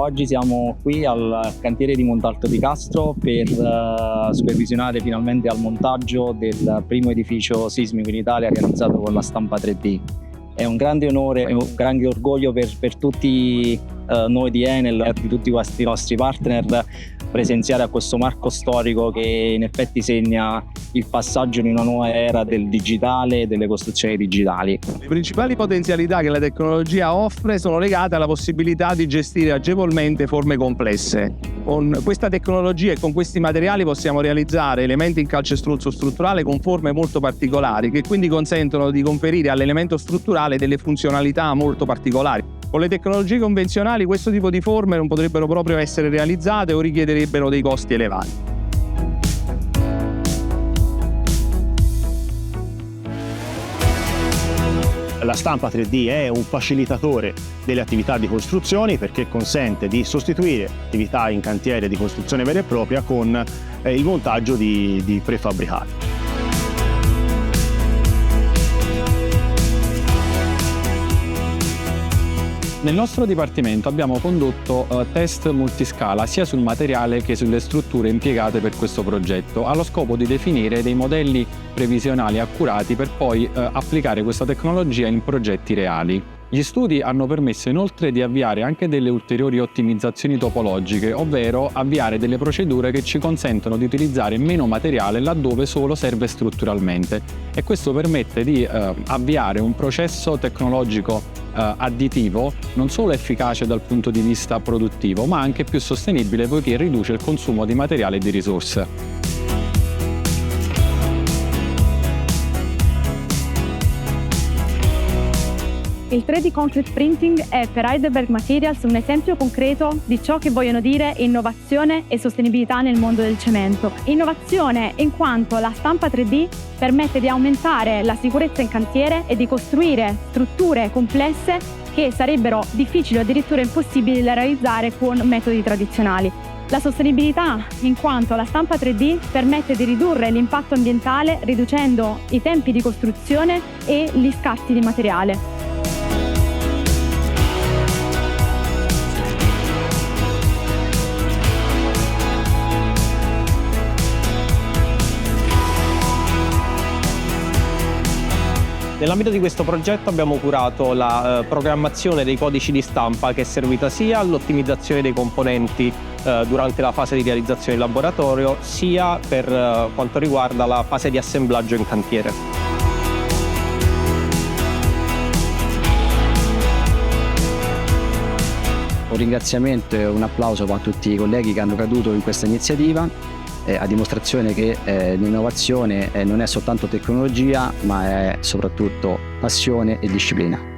Oggi siamo qui al cantiere di Montalto di Castro per supervisionare finalmente al montaggio del primo edificio sismico in Italia realizzato con la stampa 3D. È un grande onore e un grande orgoglio per tutti noi di Enel e di tutti i nostri partner presenziare a questo marco storico che in effetti segna il passaggio in una nuova era del digitale e delle costruzioni digitali. Le principali potenzialità che la tecnologia offre sono legate alla possibilità di gestire agevolmente forme complesse. Con questa tecnologia e con questi materiali possiamo realizzare elementi in calcestruzzo strutturale con forme molto particolari, che quindi consentono di conferire all'elemento strutturale delle funzionalità molto particolari. Con le tecnologie convenzionali questo tipo di forme non potrebbero proprio essere realizzate o richiederebbero dei costi elevati. La stampa 3D è un facilitatore delle attività di costruzioni perché consente di sostituire attività in cantiere di costruzione vera e propria con il montaggio di prefabbricati. Nel nostro dipartimento abbiamo condotto test multiscala sia sul materiale che sulle strutture impiegate per questo progetto, allo scopo di definire dei modelli previsionali accurati per poi applicare questa tecnologia in progetti reali. Gli studi hanno permesso inoltre di avviare anche delle ulteriori ottimizzazioni topologiche, ovvero avviare delle procedure che ci consentono di utilizzare meno materiale laddove solo serve strutturalmente, e questo permette di avviare un processo tecnologico additivo non solo efficace dal punto di vista produttivo, ma anche più sostenibile poiché riduce il consumo di materiale e di risorse. Il 3D Concrete Printing è per Heidelberg Materials un esempio concreto di ciò che vogliono dire innovazione e sostenibilità nel mondo del cemento. Innovazione in quanto la stampa 3D permette di aumentare la sicurezza in cantiere e di costruire strutture complesse che sarebbero difficili o addirittura impossibili da realizzare con metodi tradizionali. La sostenibilità in quanto la stampa 3D permette di ridurre l'impatto ambientale riducendo i tempi di costruzione e gli scarti di materiale. Nell'ambito di questo progetto abbiamo curato la programmazione dei codici di stampa, che è servita sia all'ottimizzazione dei componenti durante la fase di realizzazione in laboratorio, sia per quanto riguarda la fase di assemblaggio in cantiere. Un ringraziamento e un applauso a tutti i colleghi che hanno creduto in questa iniziativa, a dimostrazione che l'innovazione non è soltanto tecnologia, ma è soprattutto passione e disciplina.